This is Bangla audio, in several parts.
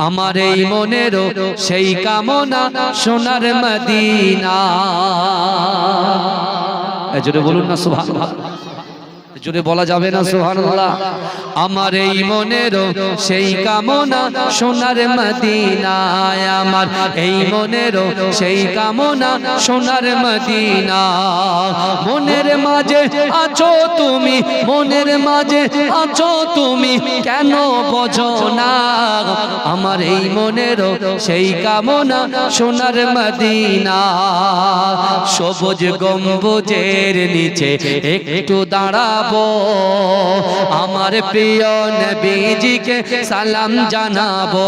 আমার এই মনেরও সেই কামনা সোনার মদিনা। জোরে বলুন না সুবহানাল্লাহ, জোরে বলা যাবে না সুবহানাল্লাহ। আমার এই মনেরও সেই কামনা সোনার মদিনায়, আমার এই মনেরও সেই কামনা সোনার মদিনা। মনের মাঝে আছো তুমি, মনের মাঝে আছো তুমি, কেন বোঝো না? আমার এই মনেরও সেই কামনা সোনার মদিনা। সবুজ গম্বুজের নিচে একটু দাঁড়াবো, আমার প্রিয় নবীজিকে সালাম জানাবো।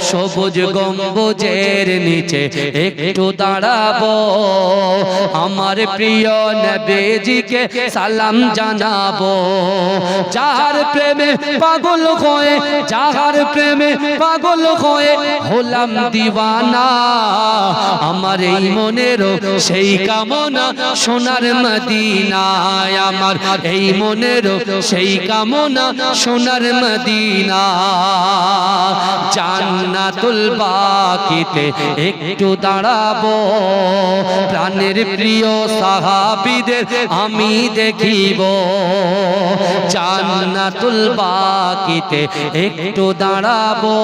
সবুজ গম্বুজের নিচে একটু দাঁড়াবো, আমার প্রিয় নবীজিকে সালাম জানাবো। যাহার প্রেমে পাগল হয়ে, যাহার প্রেমে পাগল হয়ে হলাম দিওয়ানা, আমার এই মনেরও সেই কামনা সোনার মদিনায়। আমার এই মনেরও সেই কামনা সোনার মদিনা। জান্নাতুল বাকিতে একটু দাঁড়াবো, প্রাণের প্রিয় সাহাবীদের আমি দেখিব। জান্নাতুল বাকিতে একটু দাঁড়াবো,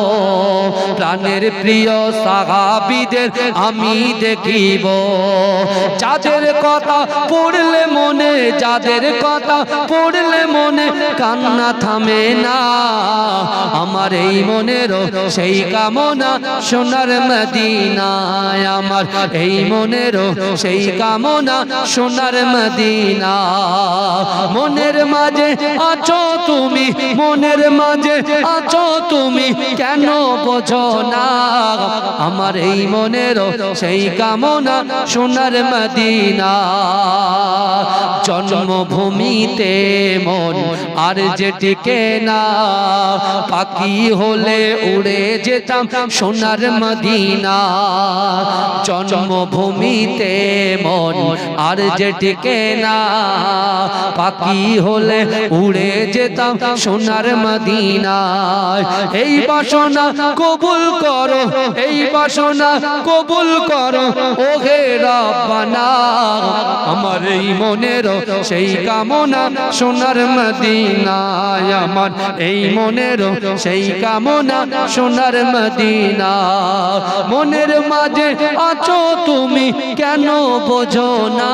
প্রাণের প্রিয় সাহাবীদের আমি দেখিব। যাদের কথা পড়লে মনে, যাদের কথা পড়লে মনে কান্না থামে না, আমার এই মনেরও সেই কামনা সোনার মদিনায়। আমার এই মনেরও সেই কামনা সোনার মদিনা। মনের মাঝে আছো তুমি, মনের মাঝে আছো তুমি, কেন বোঝো না? আমার এই মনেরও সেই কামনা সোনার মদিনা। জন্মভূমিতে মন আর যে টিকে না, পাখি হলে উড়ে যেতাম সোনার মদিনা। জন্মভূমিতে মন আর যে টিকে না, পাখি হলে উড়ে যেতাম সোনার মদিনা। এই বাসনা কবুল করো, এই বাসনা কবুল করো ওহে রব্বানা। আমার এই মনেরও সেই কামনা সোনার মদিনায়। আমার এই মনেরও সেই কামনা সোনার মদিনা। মনের মাঝে আছো তুমি, কেন বোঝো না?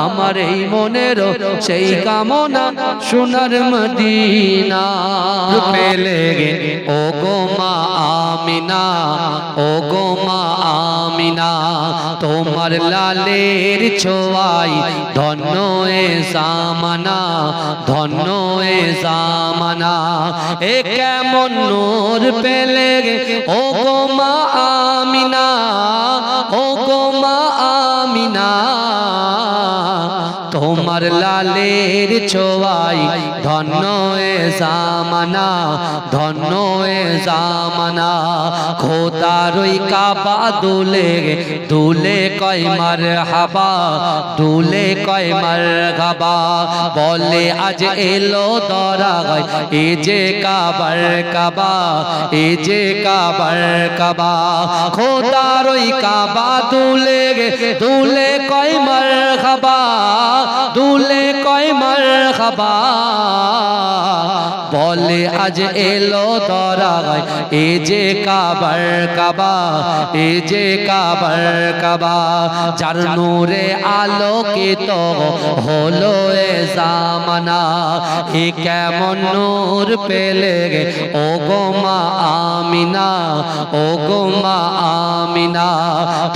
আমার এই মনেরও সেই কামনা সোনার মদিনা। পেলে ও গো মা আমিনা, ও গো মা আমিনা, তোমার লালের ছোঁয়ায় ধন্য এ জামানা, ধন্য এ জামানা। এ কেমন নূর পেলে ও গো মা আমিনা, ও গো মা আমিনা, তোমার লালের ছোঁয়ায় ধন্য এ জামানা, ধন্য এ জামানা। খোদার ওই কাবা দুলে দুলে কয় মারহাবা, দুলে কয় মারহাবা। বলে আজ এলো দরায় এ যে কাবার কাবা, এ যে কাবার কাবা। খোদার ওই কাবা দুলে দুলে কয় মারহাবা, দুলে কয় মারহাবা। বলে আজ এলো দরায় এ যে কাবার কাবা, এ যে কাবার কাবা। যার নূরে আলোকিত হলো এ জামানা, এ কেমন নূর পেলে ও গো মা আমিনা, ও গো মা আমিনা।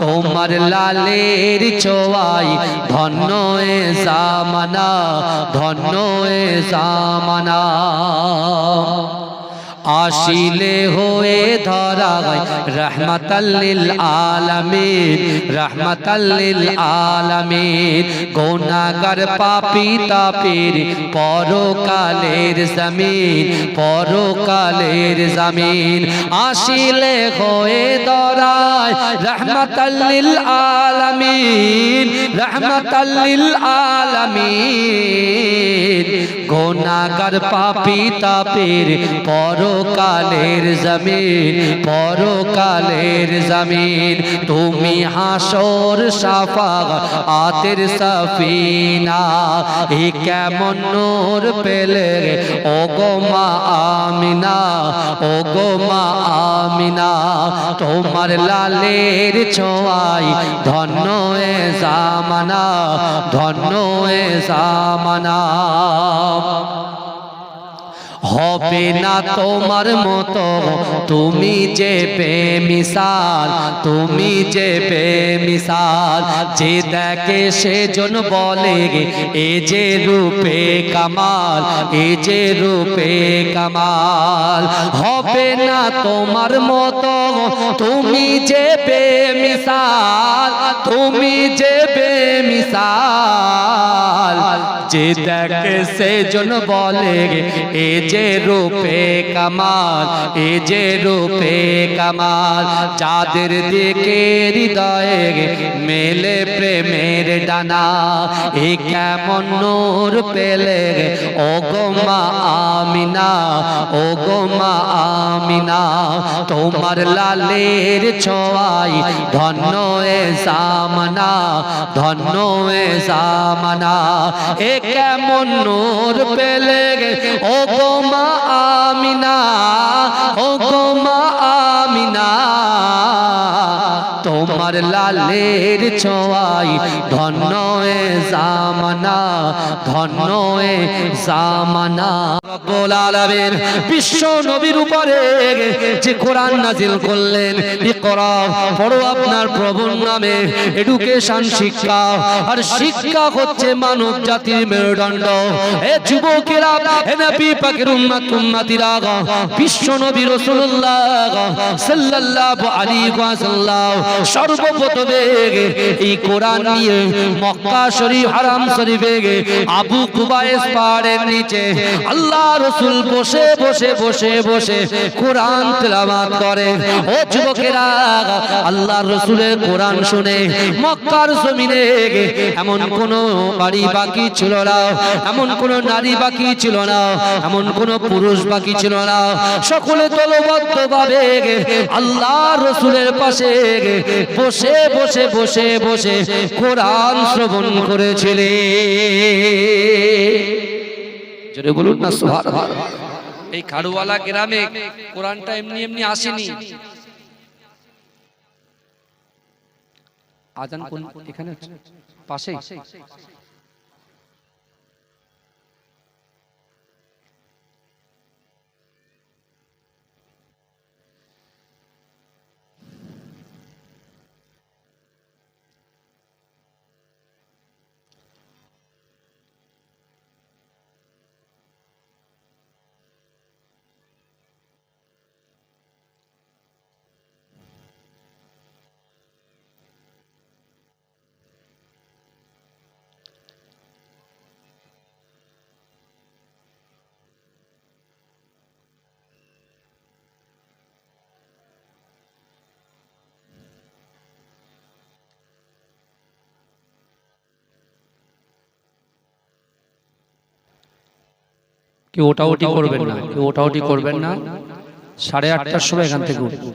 তোমার লালের ছোঁয়ায় ধন্য এ জামানা, ধন্য এ জামানা। आशिले हुए धराय रहमतल्लिल आलमीन रहमतल्लिल आलमीन गुनाहगार पापी तापीर परकालेर जमीन परकालेर जमीन आशिले हुए धराय रहमतल्लिल आलमीन रहमतल्लिल आलमीन গুনাহগার পাপী তাপের পরকালের জমিন, পরকালের জমিন। তুমি হাসর শাফাআতের সফিনা, এ কেমন নূর পেলে ও গো মা আমিনা, ও গো মা আমিনা। তোমার লালের ছোঁয়ায় ধন্য এ জামানা, ধন্য এ জামানা। হবে না তোমার মতো তুমি যে বেমিসাল, তুমি যে বেমিসাল। যে দেখে সেজন বলে এ যে রূপে কামাল, এ যে রূপে কামাল। হবে না তোমার মতো তুমি যে বেমিসাল, তুমি যে বেমিসাল। যে দেখে সেজন বলে এ যে রূপে কামাল, এ যে রূপে কামাল। যাদের দিকে হৃদয়ে মেলে প্রেমের ডানা, এ কেমন নূর পেলে ও গো মা আমিনা, ও গো মা আমিনা। তোমার লালের ছোঁয়ায় ধন্য এ জামানা, ধন্য এ জামানা। এ কেমন নূর পেলে ও গো মা আমিনা, ও গো মা আমিনা। তোমার লালের ছোঁয়ায় ধন্য এ জামানা, ধন্য এ জামানা। রব্বুল আলামিন বিশ্ব নবীর উপরে যে কোরআন নাজিল করলেন, ইকরা পড়ো আপনার প্রভুর নামে। এডুকেশন শিক্ষা, আর শিক্ষা হচ্ছে মানব জাতির মেরুদণ্ড। এ যুবকেরা, এ নবী পাকের উম্মত উম্মতিরা, বিশ্ব নবী রাসূলুল্লাহ সাল্লাল্লাহু আলাইহি ওয়াসাল্লাম সর্বপ্রথমে এই কোরআন নিয়ে মক্কা শরীফ হারাম শরীফে আবু কুবাইস পাহাড়ের নিচে আল্লাহ রাসূল বসে বসে বসে বসে কোরআন তেলাওয়াত করে। ও যুবকেরা, আল্লাহর রাসূলের কোরআন শুনে মক্কার জমিনে এমন কোন বাড়ি বাকি ছিল না, এমন কোন নারী বাকি ছিল না, এমন কোন পুরুষ বাকি ছিল না। সকলে দলবদ্ধভাবে আল্লাহর রাসূলের পাশে বসে বসে বসে বসে কোরআন শ্রবণ করেছিলেন। জোরে বলুন না সুবহানাল্লাহ। এই খাড়ুওয়ালা গ্রামে কোরআনটা এমনি এমনি আসেনি। আজান কোন এখানে পাশে? কেউ ওটাওটি করবেন না, কেউ ওটাওটি করবেন না। 8:30টার সময় এখান থেকে উঠবেন।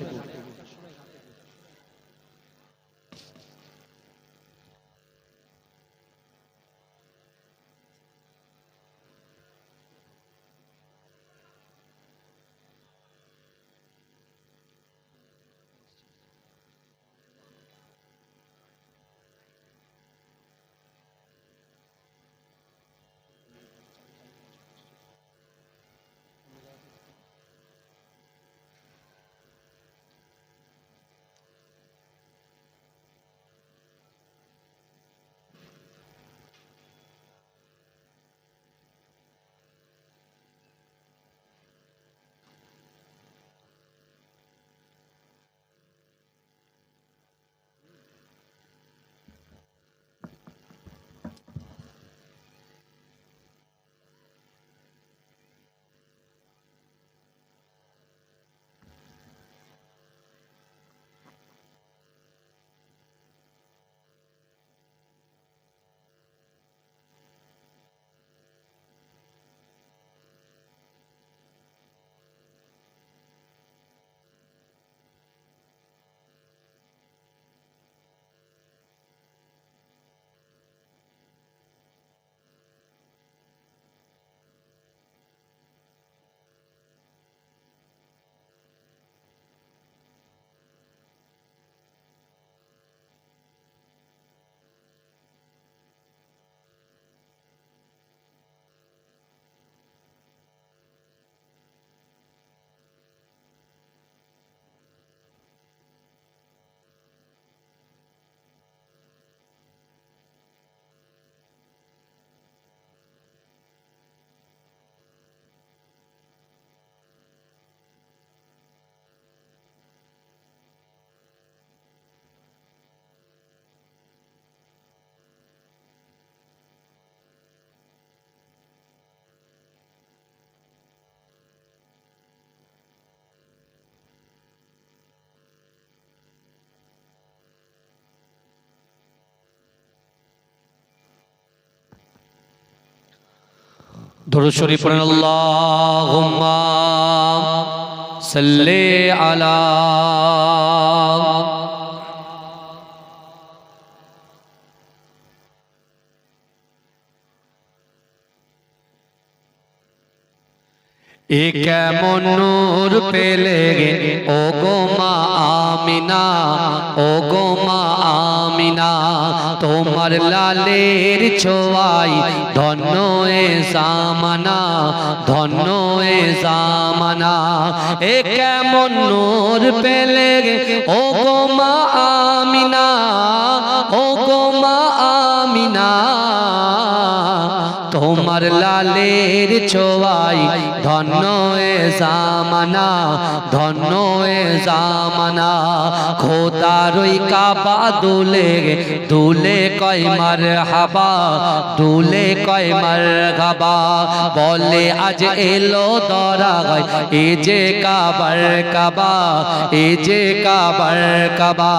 দুরূদ শরীফ পড়েন আল্লাহুম্মা সাল্লি আলা এ কেমন নূর পেলে ও গো মা আমিনা, ও গো মা আমিনা, তোমার লালের ছোঁয়াই ধন্য এ জামানা, ধন্য এ জামানা। এ কেমন নূর পেলে ও গো মা আমিনা, ও গো মা আমিনা, তোমার লালের ছোঁয়াই ধন্য এ জামানা, ধন্য এ জামানা। খোদার ওই কাবা দুলে দুলে কয় মারহাবা, দুলে কয় মারহাবা, বলে আজ এলো দরাগায় এ যে কাবার কাবা, এ যে কাবার কাবা।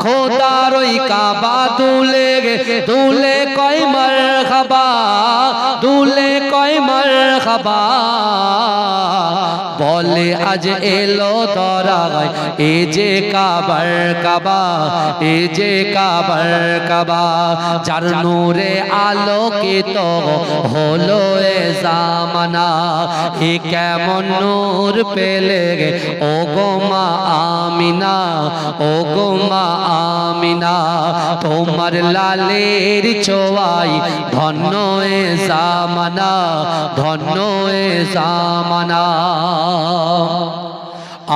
খোদার ওই কাবা দুলে দুলে কয় মারহাবা, দুলে কয় মারহাবা, বলে আজ এলো দরাগায় এ যে কাবার কাবা, এ যে কাবার কাবা। যার নূরে আলোকিত হলো এ জামানা, এ কেমন নূর পেলে ও গো মা আমিনা, ও গো মা আমিনা, তোমার লালের ছোঁয়াই ধন্য এ জামানা, ধন্য এ জামানা।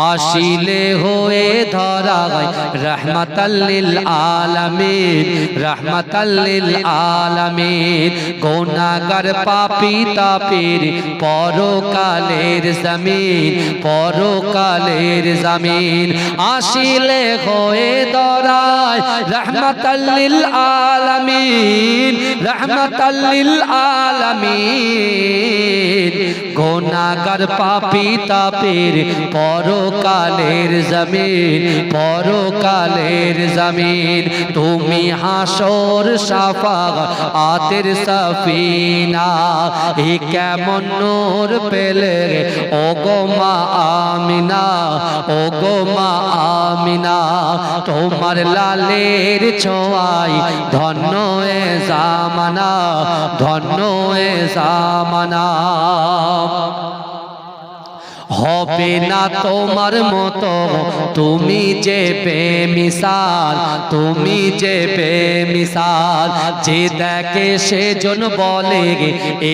आशिले हुए धरागाय रहमतल्लिल आलमीन, रहमतल्लिल आलमीन। गुनाहगार पापी तापीर परकालेर जमीन, परकालेर जमीन। आशिले हुए धरागाय रहमतल्लिल आलमीन, रहमतल्लिल आलमीन। गुनाहगार पापी तापीर পরকালের জমিন, পরকালের জমিন। তুমি হাসর শাফাআতের সফিনা, এ কেমন নূর পেলে ও গো মা আমিনা, ও গো মা আমিনা, তোমার লালের ছোঁয়াই ধন্য এ জামানা, ধন্য এ জামানা। হবে না তোমার মতো তুমি যে বেমিসাল, তুমি যে বেমিসাল। যে দেখে সেজন বলে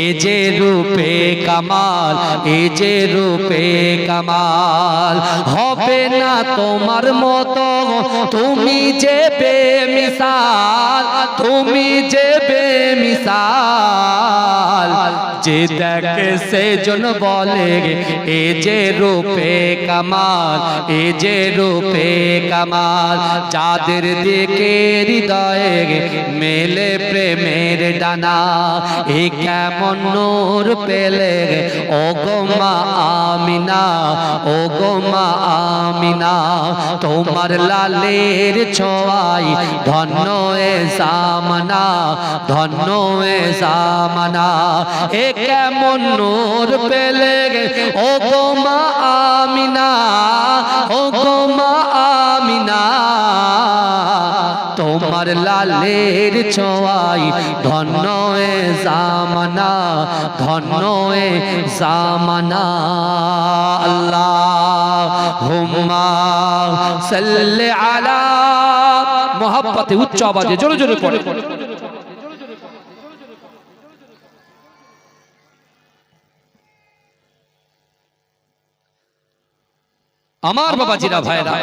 এ যে রূপে কামাল, এ যে রূপে কামাল। হবে না তোমার মতো তুমি যে বেমিসাল, তুমি যে বেমিসাল। যে দেখে সেজন বলে এ যে রূপে কামাল, এ যে রূপে কামাল। যাদের দিকে হৃদয়ে মেলে প্রেমের ডানা, এ কেমন নূর পেলে ও গো মা আমিনা, ও গো মা আমিনা, তোমার লালের ছোঁয়াই ধন্য এ জামানা, ধন্য এ জামানা। এ কেমন নূর পেলে ও গো মা আমিনা, ও গো মা আমিনা, তোমার লালের ছোঁয়াই ধন্য এ জামানা, ধন্য এ জামানা। আল্লাহুম্মা সাল্লি আলা, মুহাব্বতে উচ্চ আওয়াজে জোরে জোরে পড়ে। আমার বাবাজিরা ভাইরা,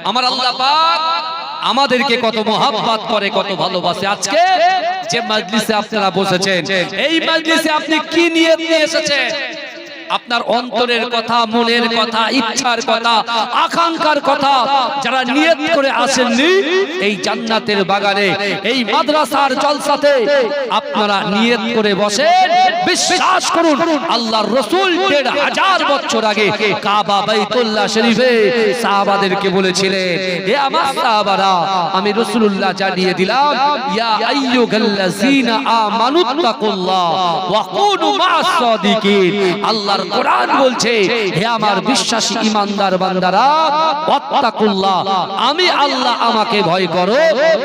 আমার আল্লাহ পাক আমাদেরকে কত মোহাব্বত করে, কত ভালোবাসে। আজকে যে মাজলিসে আপনারা বসেছেন, এই মাজলিসে আপনি কি নিয়ত নিয়ে এসেছেন? আপনি আপনার অন্তরের কথা, মনের কথা, ইচ্ছার কথা, আকাঙ্ক্ষার কথা যারা নিয়ত করে আসেননি এই জান্নাতের বাগানে, এই মাদ্রাসার জলসাতে আপনারা নিয়ত করে বসেন, বিশ্বাস করুন আল্লাহর রাসূল ১৫০০ বছর আগে কাবা বাইতুল্লাহ শরীফে সাহাবাদেরকে বলেছিলেন, হে আমার সাহাবারা, আমি রাসূলুল্লাহ জানিয়ে দিলাম, ইয়া আইয়ুহাল্লাযীনা আমানুত্তাকুল্লাহ ওয়া কুনু মা'আস সাদিকিন। আল্লাহর কোরআন বলছে, হে আমার বিশ্বাসী ঈমানদার বান্দারা, ওয়াত্তাকুল্লাহ, আমি আল্লাহ আমাকে ভয় করো,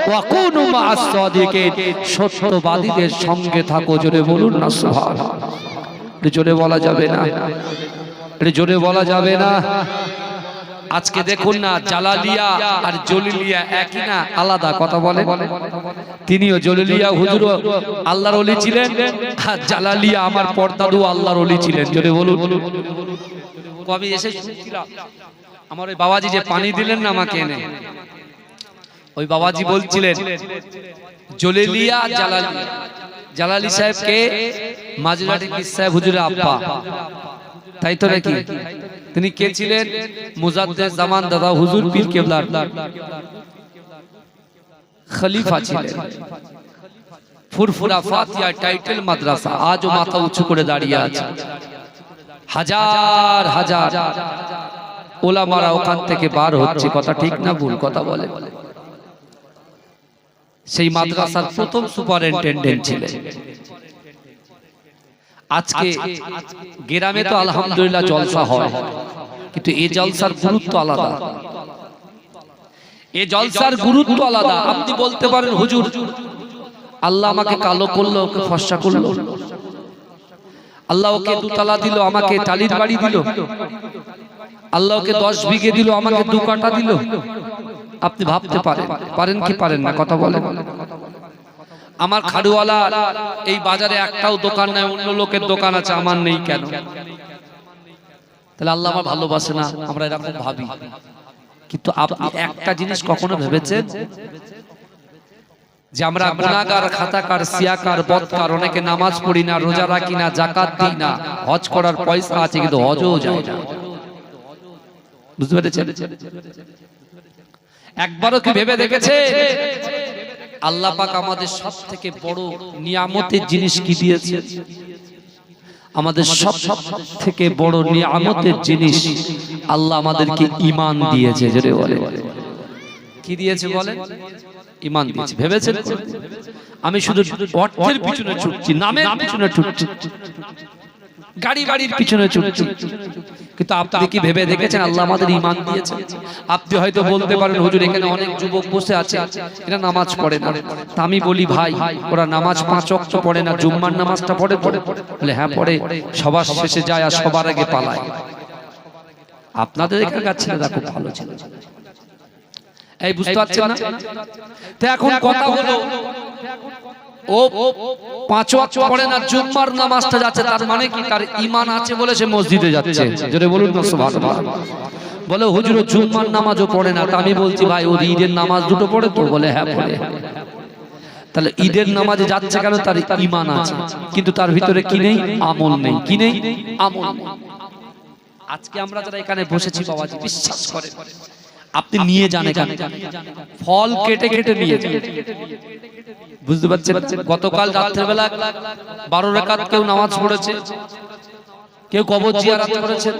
ওয়া কুনু মা'আস সাদিকিন, সত্যবাদীদের সঙ্গে থাকো। জোরে বলুন না সুবহানাল্লাহ। জোরে বলা যাবে না, জোরে বলা যাবে না। আজকে দেখুন না, জালালিয়া আর জলিলিয়া একই না, আলাদা কথা বলে। তিনিও জলিলিয়া হুজুর আল্লাহর ওলি ছিলেন, আর জালালিয়া আমার পর্দাদু আল্লাহর ওলি ছিলেন। জোরে বলুন। কবি এসে শুনছিলাম, আমার ওই বাবাজি যে পানি দিলেন না আমাকে এনে, ওই বাবাজি বলছিলেন জলিলিয়া জালালিয়া, জালালি সাহেবকে মাঝরাটি পীর সাহেব হুজুরের আব্বা, তাই তো নাকি? তিনি কে ছিলেন? মুজাদ্দেদ জামান দাদা হুজুর পীর কেবলার খলিফা ছিলেন। ফুরফুরা ফাতিহা টাইটেল মাদ্রাসা আজও মাথা উঁচু করে দাঁড়িয়ে আছে। হাজার হাজার ওলামারা ওখান থেকে বার হচ্ছে, কথা ঠিক না ভুল কথা বলে। সেই মাদ্রাসার প্রথম সুপারিনটেনডেন্ট ছিলেন। আজকে গ্রামে তো আলহামদুলিল্লাহ জলসা হয়, কিন্তু এই জলসার গুরুত্ব আলাদা। এই জলসার গুরুত্ব আলাদা। আপনি বলতে পারেন, হুজুর আল্লাহ আমাকে কালো করলো, ওকে ফর্সা করলো, আল্লাহ ওকে দুতলা দিল, আমাকে টালির বাড়ি দিল, আল্লাহ ওকে 10 বিঘে দিল, আমাকে 2 কাঠা দিল। আপনি ভাবতে পারেন, পারেন কি পারেন না? কথা বলেন। আমার খাড়ুওয়ালা এই বাজারে একটাও দোকান নাই, অন্য লোকের দোকান আছে, আমার নেই কেন? তাহলে আল্লাহ আমার ভালোবাসে না? আমরা এরকম ভাবি। কিন্তু আপনি একটা জিনিস কখনো ভেবেছেন যে আমরা গুনাহগার, খাতাকার, সিয়াকার, বদকার, অনেকে নামাজ পড়ি না, রোজা রাখি না, যাকাত দিই না, হজ করার পয়সা আছে কিন্তু হজও যায় না। বুঝতে পেরেছেন? একবারও কি ভেবে দেখেছে আল্লাহ পাক আমাদের সবথেকে বড় নিয়ামতের জিনিস কি দিয়েছে? আমাদের সব থেকে বড় নিয়ামতের জিনিস আল্লাহ আমাদেরকে ঈমান দিয়েছে। জোরে বলে, কি দিয়েছে বলে? ঈমান দিয়েছে। ভেবেছেন আমি শুধু অর্থের পিছনে ছুটছি, নামের পিছনে ছুটছি, গাড়ি বাড়ির পিছনে ছুটছি, কিন্তু আপনি কি ভেবে দেখেছেন আল্লাহ আমাদের ঈমান দিয়েছে? আপনি হয়তো বলতে পারেন, হুজুর এখানে অনেক যুবক বসে আছে, এরা নামাজ পড়ে না। তা আমি বলি, ভাই ওরা নামাজ 5 ওয়াক্ত পড়ে না, জুম্মার নামাজটা পড়ে? বলে হ্যাঁ পড়ে, সবার শেষে যায় আর সবার আগে পালায়। আপনাদের এখানকার ছেলেরা খুব ভালো ছিল, এই বুঝতে পারছেন না? তো এখন কথা হলো, ও 5 ওয়াক্ত পড়ে না, জুম্মার নামাজটা যাচ্ছে, তার মানে কি তার ঈমান আছে বলে সে মসজিদে যাচ্ছে? জোরে বলুন না সুবহানাল্লাহ। বলে হুজুর জুম্মার নামাজও পড়ে না। তা আমি বলছি, ভাই ও ঈদের নামাজ দুটো পড়ে তো? বলে হ্যাঁ পড়ে। তাহলে ঈদের নামাজে যাচ্ছে কেন? তার ঈমান আছে, কিন্তু তার ভিতরে কি নেই? আমল নেই। কি নেই? আমল। আজকে আমরা যারা এখানে বসেছি বাবাজি, বিশ্বাস করে আপনি নিয়ে যান এখানে ফল কেটে কেটে নিয়ে যান। বুঝতে পারছেন? গতকাল রাত্রেবেলা 12 রাকাত কেউ নামাজ পড়েছে, কেউ কবর জিয়ারত করেছেন,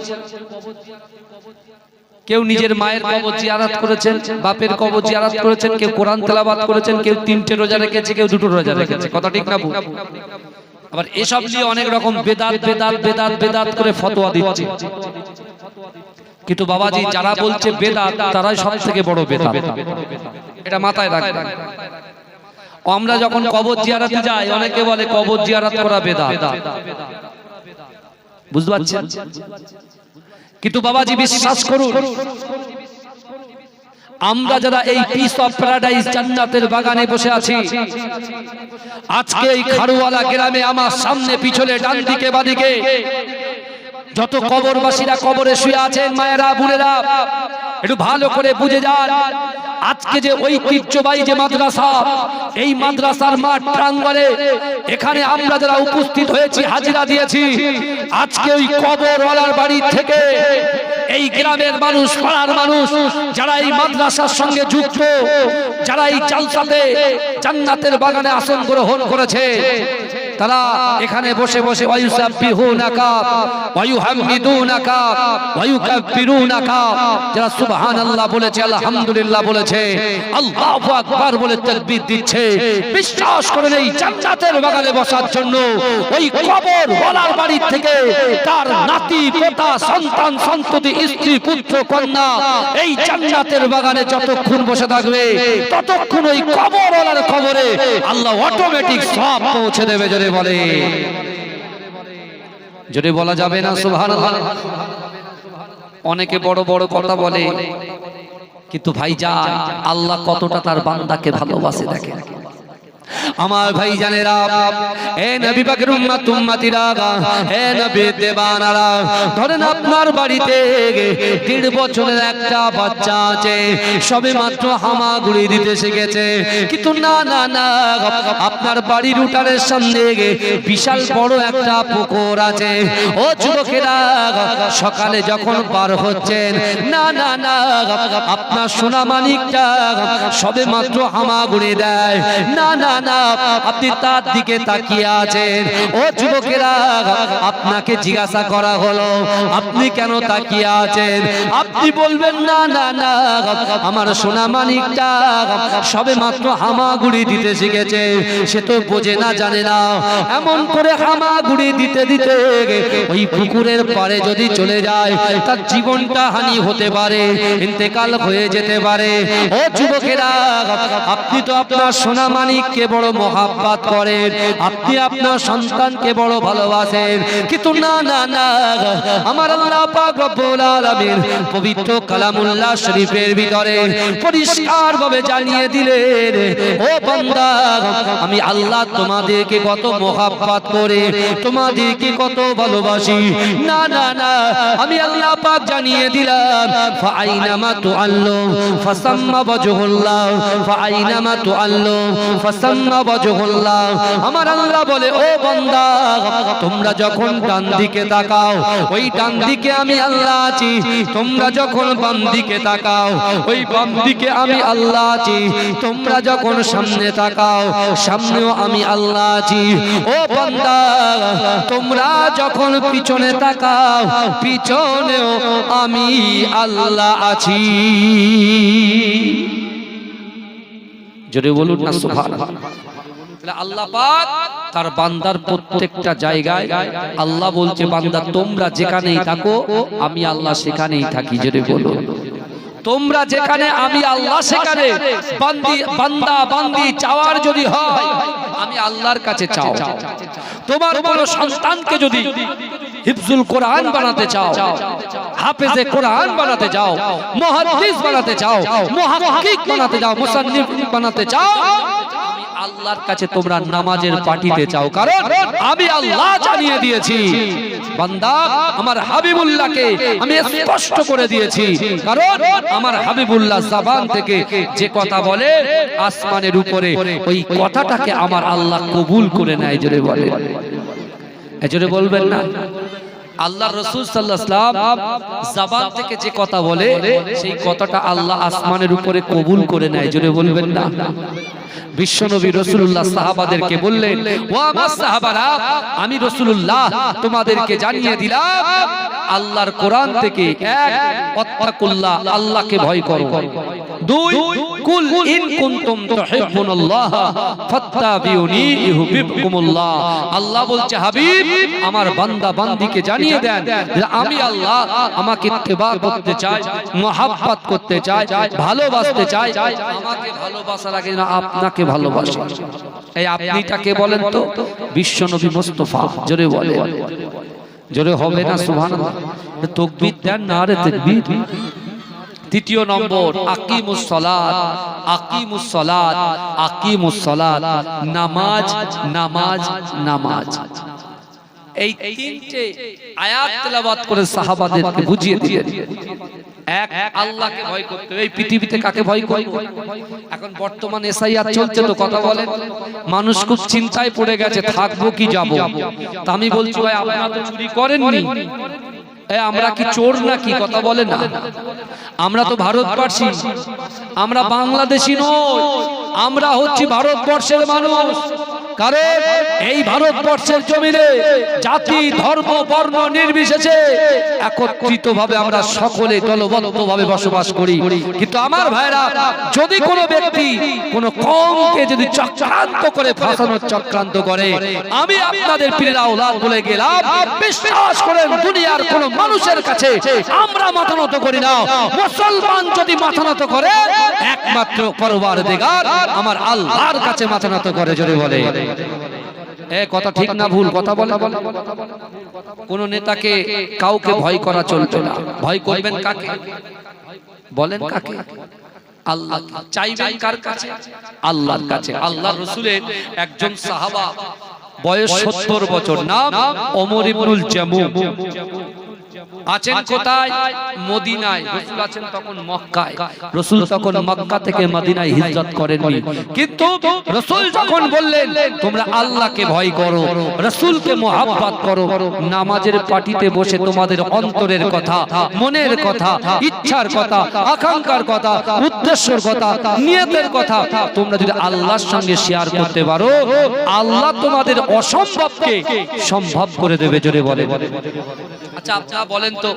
কেউ নিজের মায়ের কবর জিয়ারত করেছেন, বাপের কবর জিয়ারত করেছেন, কেউ কোরআন তেলাওয়াত করেছেন, কেউ 3টে রোজা রেখেছে, কেউ 2টো রোজা রেখেছে। কথা ঠিক না ভুল? আবার এসব নিয়ে অনেক রকম বেদাত বেদাত বেদাত বেদাত করে ফতোয়া দিচ্ছে। কিন্তু বাবাজি যারা বলছে বেদাত, তারাই সবথেকে বড় বেদাত। এটা মাথায় রাখবেন। আমরা যখন কবর জিয়ারতে যাই, অনেকে বলে কবর জিয়ারত করা বেদাত। বুঝতে পারছেন? কিন্তু বাবাজি বিশ্বাস করুন, আমরা যারা এই পিস অফ প্যারাডাইস জান্নাতের বাগানে বসে আছি, আজকে এই খাড়ুওয়ালা গ্রামে আমার সামনে পিছনে ডান দিকে বাদিকে যত কবরবাসীরা কবরে শুয়ে আছেন, মায়েরা বোনেরা, একটু ভালো করে বুঝে যান। আজকে যে ঐতিহ্যবাহী যে মাদ্রাসা, এই মাদ্রাসার মাঠ প্রাঙ্গণে এখানে আমরা যারা উপস্থিত হয়েছি, হাজিরা দিয়েছি, আজকে ওই কবরওয়ালার বাড়ি থেকে এই গ্রামের মানুষ, পাড়ার মানুষ যারা এই মাদ্রাসার সঙ্গে যুক্ত, যারা এই জালসাতে জান্নাতের বাগানে আসন গ্রহণ করেছে, তারা এখানে বসে বসে ওয়ায়ুসাব্বিহুনাকা ওয়ায়ুহাম্মিদুনাকা ওয়ায়ুকাব্বিরুনাকা, যারা সুবহানাল্লাহ বলেছে, আলহামদুলিল্লাহ বলেছে, আল্লাহু আকবার বলে তাকবীর দিচ্ছে। বিশ্বাস করেন এই জান্নাতের বাগানে বসার জন্য ওই কবর ওয়ালার বাড়ি থেকে তার নাতি পোতা সন্তান সন্ততি স্ত্রী পুত্র কন্যা এই জান্নাতের বাগানে যতক্ষণ বসে থাকবে ততক্ষণ ওই কবর ওয়ালার কবরে আল্লাহ অটোমেটিক সব পৌঁছে দেবে। জোরে বলে, জোরে বলা যাবে না সুবহানাল্লাহ। অনেকে বড় বড় কথা বলে, কিন্তু ভাইজান আল্লাহ কতটা তার বান্দাকে ভালোবাসে দেখেন। আমার ভাই জানেরা, হে নবী পাকের উম্মত উম্মতিরা, হে নবী দেবানারা, ধরেন আপনার বাড়িতে 1.5 বছরের একটা বাচ্চা আছে, সবে মাত্র হামাগুড়ি দিতে শিখেছে, কিন্তু না না না, আপনার বাড়ির উঠানের সামনে বিশাল বড় একটা পুকুর আছে। ও যুবকেরা, সকালে যখন পার হচ্ছেন, না না না, আপনার সোনা মানিকটা সবে মাত্র হামাগুড়ি দেয়, না না না, আপনি তার দিকে তাকিয়ে আছেন। ও যুবকেরা, আপনাকে জিজ্ঞাসা করা হলো আপনি কেন তাকিয়ে আছেন, আপনি বলবেন না না না, আমার সোনা মানিকটা সবে মাত্র হামাগুড়ি দিতে শিখেছে, সে তো বোঝে না জানে না, এমন করে হামাগুড়ি দিতে দিতে ওই পুকুরের পাড়ে যদি চলে যায় তার জীবনটা হানি হতে পারে, ইন্তেকাল হয়ে যেতে পারে। ও যুবকেরা, আপনি তো আপনার সোনা মানিককে বড় মহাব্বত করেন, আপনি আপনার সন্তানকে বড় ভালোবাসেন, কিন্তু না না না, আমার আল্লাহ পাক রব্বুল আলামিন পবিত্র কালামুল্লাহ শরীফের ভিতরে পরিষ্কার ভাবে জানিয়ে দিলেন, ও বান্দা, আমি আল্লাহ তোমাদেরকে কত মহাব্বত করে, তোমাদেরকে কত ভালোবাসি। না না না, আমি আল্লাহ পাক জানিয়ে দিলাম, ফাআইনামা তুআল্লু ফাসাম্মা ওয়াজহুল্লাহ, ফাআইনামা তুআল্লু ফাসাম্মা ওয়াজহুল্লাহ। আমার আল্লাহ বলে, ও বান্দা, তোমরা যখন ডান দিকে তাকাও ওই ডান দিকে আমি আল্লাহ আছি, তোমরা যখন বাম দিকে তাকাও ওই বাম দিকে আমি আল্লাহ আছি, তোমরা যখন সামনে তাকাও সামনেও আমি আল্লাহ আছি। ও বান্দা, তোমরা যখন পিছনে তাকাও পিছনেও আমি আল্লাহ আছি। জোরে বলুন না সুবহানাল্লাহ। আল্লাহ পাক তার বান্দার প্রত্যেকটা জায়গায় আল্লাহ বলছে, বান্দা তোমরা যেখানেই থাকো আমি আল্লাহ সেখানেই থাকি। জোরে বলুন, তোমরা যেখানে আমি আল্লাহ সেখানে। বান্দা বান্দি চাওয়ার যদি হয় আমি আল্লাহর কাছে চাও। তোমার বড় সন্তানকে যদি হিফজুল কোরআন বানাতে চাও, হাফেজে কোরআন বানাতে চাও, মুহাদ্দিস বানাতে চাও, মুহাক্কিক বানাতে চাও, মুসান্নিফ বানাতে চাও, আল্লাহর কাছে তোমরা নামাজের পাটিতে চাও, কারণ আমি আল্লাহ জানিয়ে দিয়েছি বান্দা আমার হাবিবুল্লাহকে আমি স্পষ্ট করে দিয়েছি, কারণ আমার হাবিবুল্লাহ জবান থেকে যে কথা বলে আসমানের উপরে ওই কথাটাকে আমার আল্লাহ কবুল করে নেয়। জোরে বলে, জোরে বলবেন না। আল্লাহ রাসূল সাল্লাল্লাহু আলাইহি ওয়াসাল্লাম জবান থেকে যে কথা বলে সেই কথাটা আল্লাহ আসমানের উপরে কবুল করে নেয়। জোরে বলবেন না। বিশ্বনবী রাসূলুল্লাহ সাহাবাদেরকে বললেন, ও আমার সাহাবারা, আমি রাসূলুল্লাহ তোমাদেরকে জানিয়ে দিলাম আল্লাহর কোরআন থেকে, এক, ওয়াত্তাকুল্লাহ, আল্লাহকে ভয় করো, দুই, কুল ইন কুনতুম তুহিব্বুনাল্লাহ ফাত্তাবিউনি ইউহিব্বুকুমুল্লাহ। আল্লাহ বলছে, হাবিব আমার বান্দা বান্দিকে জানিয়ে দেন যে আমি আল্লাহ আমাকে ইত্তেবা করতে চাই, মুহাব্বত করতে চাই, ভালোবাসতে চাই, আমাকে ভালোবাসার আগে না আপনাকে ভালোবাসে। এই আপনিটাকে বলেন তো? বিশ্বনবী মুস্তাফা। জোরে বলে, জোরে হবে না সুবহানাল্লাহ। তাকবীর দেন না রে তাকবীর। তৃতীয় নম্বর, আকিমুস সালাত, আকিমুস সালাত, আকিমুস সালাত, নামাজ নামাজ নামাজ। এই তিনটে আয়াত তেলাওয়াত করে সাহাবাদেরকে বুঝিয়ে দিলেন। এক আল্লাহকে ভয় করতে হবে। এই পৃথিবীতে কাকে ভয় করব? এখন বর্তমান এসআইআর চলছে তো, কথা বলেন, মানুষ খুব চিন্তায় পড়ে গেছে থাকবো কি যাব। তা আমি বলছি ভাই আপনারা তো চুরি করেননি, আমরা কি চোর নাকি? কথা বলে না। আমরা তো ভারতবাসী, আমরা বাংলাদেশি নই, আমরা হচ্ছি ভারতবর্ষের মানুষ। কারণ এই ভারতবর্ষের জমিনে জাতি ধর্ম বর্ণ নির্বিশেষে একত্রিতভাবে আমরা সকলে দলবদ্ধভাবে বসবাস করি। কিন্তু আমার ভাইরা, যদি কোনো ব্যক্তি কোনো কওমকে যদি চক্রান্ত করে ফাঁসানোর চক্রান্ত করে, আমি আপনাদের পীরের আওলাদ বলে গেলাম, বিশ্বাস করেন দুনিয়ার কোনো মানুষের কাছে আমরা মাথা নত করি না। মুসলমান যদি মাথা নত করে, একমাত্র পরওয়ারদিগার আমার আল্লাহর কাছে মাথা নত করে। জোরে বলে কথা ঠিক না ভুল? কথা বলে। কোন নেতাকে কাউকে ভয় করা চলবে না। ভয় করবেন কাকে? বলেন কাকে? আল্লাহ। চাইবেন কার কাছে? আল্লাহর কাছে। আল্লাহর রাসূলের একজন সাহাবা, বয়স 70 বছর, নাম ওমর ইবনুল জামুম, আছেন কোথায়? মদিনায়। রাসূল আছেন তখন মক্কায়। রাসূল তখন মক্কা থেকে মদিনায় হিজরত করেননি। কিন্তু রাসূল যখন বললেন তোমরা আল্লাহকে ভয় করো, রাসূলকে মহব্বত করো, নামাজের পাটিতে বসে তোমাদের অন্তরের কথা, মনের কথা, ইচ্ছার কথা, আকাঙ্ক্ষার কথা, উদ্দেশ্যের কথা, নিয়তের কথা তোমরা যদি আল্লাহর সঙ্গে শেয়ার করতে পারো, আল্লাহ তোমাদের অসম্ভবকে সম্ভব করে দেবে। জোরে বলে। আচ্ছা আপনারা বলেন তো,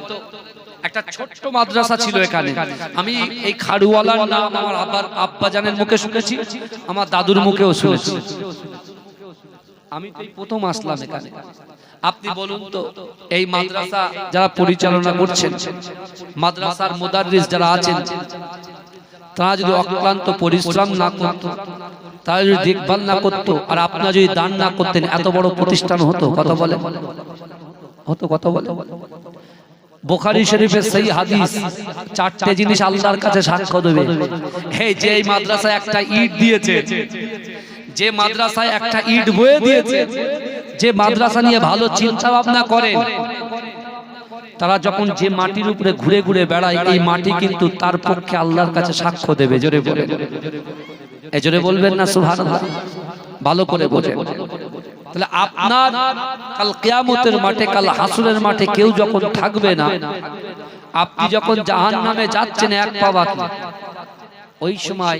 একটা ছোট্ট মাদ্রাসা ছিল এখানে। আমি এই খাড়ুওয়ালার নাম আমার আব্বাজানের মুখে শুনেছি, আমার দাদুর মুখেও শুনেছি। আমি তো এই প্রথম আসলাম এখানে। আপনি বলুন তো, এই মাদ্রাসা যারা পরিচালনা করছেন, মাদ্রাসার মুদাররিস যারা আছেন, তারা যদি অক্লান্ত পরিশ্রম না করত, তারা যদি দেখভাল না করতো, আর আপনারা যদি দান না করতেন, এত বড় প্রতিষ্ঠান হতো? কথা বলে হতো? কথা বলে। বুখারী শরীফের সেই হাদিস, চারটে জিনিস আল্লাহর কাছে সাক্ষ্য দেবে। এই যে এই মাদ্রাসায় একটা ইট দিয়েছে, যে মাদ্রাসায় একটা ইট বয়ে দিয়েছে, যে মাদ্রাসা নিয়ে ভালো চিন্তা ভাবনা করেন, তারা যখন যে মাটির উপরে ঘুরে ঘুরে বেড়ায়, এই মাটি কিন্তু তার পক্ষে আল্লাহর কাছে সাক্ষ্য দেবে। জোরে বলে। এই জোরে বলবেন না সুবহানাল্লাহ? ভালো করে বোঝেন। তাহলে আপনার কাল কিয়ামতের মাঠে, কাল হাসরের মাঠে কেউ যখন থাকবে না, আপনি যখন জাহান্নামে যাচ্ছেন এক পা বাকি, ওই সময়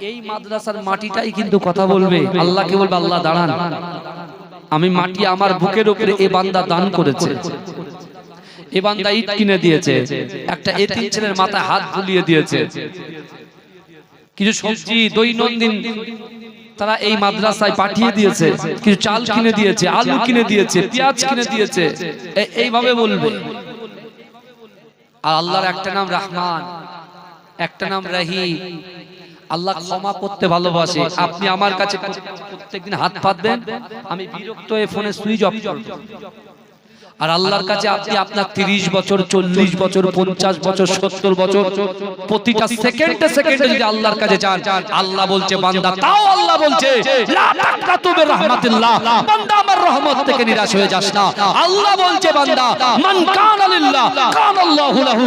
এই মাদ্রাসার মাটিটাই কিন্তু কথা বলবে। আল্লাহকে বলবে, আল্লাহ দাঁড়ান, আমি মাটি আমার বুকের উপরে এ বান্দা দান করেছে, এ বান্দা ইট কিনে দিয়েছে, একটা এতিম ছেলের মাথায় হাত বুলিয়ে দিয়েছে, কিছু সবজি দৈনন্দিন তারা এই মাদ্রাসায় পাঠিয়ে দিয়েছে, কিছু চাল কিনে দিয়েছে, আলু কিনে দিয়েছে, পেঁয়াজ কিনে দিয়েছে, এইভাবে বলবে। আর আল্লাহর একটা নাম রহমান, একটা নাম রহিম। আল্লাহ ক্ষমা করতে ভালোবাসে। আপনি আমার কাছে প্রত্যেকদিন হাত পাতবেন, আমি বিরক্ত হয়ে ফোনে সুইচ অফ করব। আর আল্লাহর কাছে আপনি আপনার 30 বছর, 40 বছর, 50 বছর, 70 বছর, প্রতিটা সেকেন্ডে সেকেন্ডে যদি আল্লাহর কাছে চান, আল্লাহ বলছে বান্দা, তাও আল্লাহ বলছে লা তাকনাতু বিরহমাতিল্লাহ, বান্দা আমার রহমত থেকে নিরাশ হয়ে যাস না। আল্লাহ বলছে বান্দা, মান কানা লিল্লাহ কানা আল্লাহু লাহু।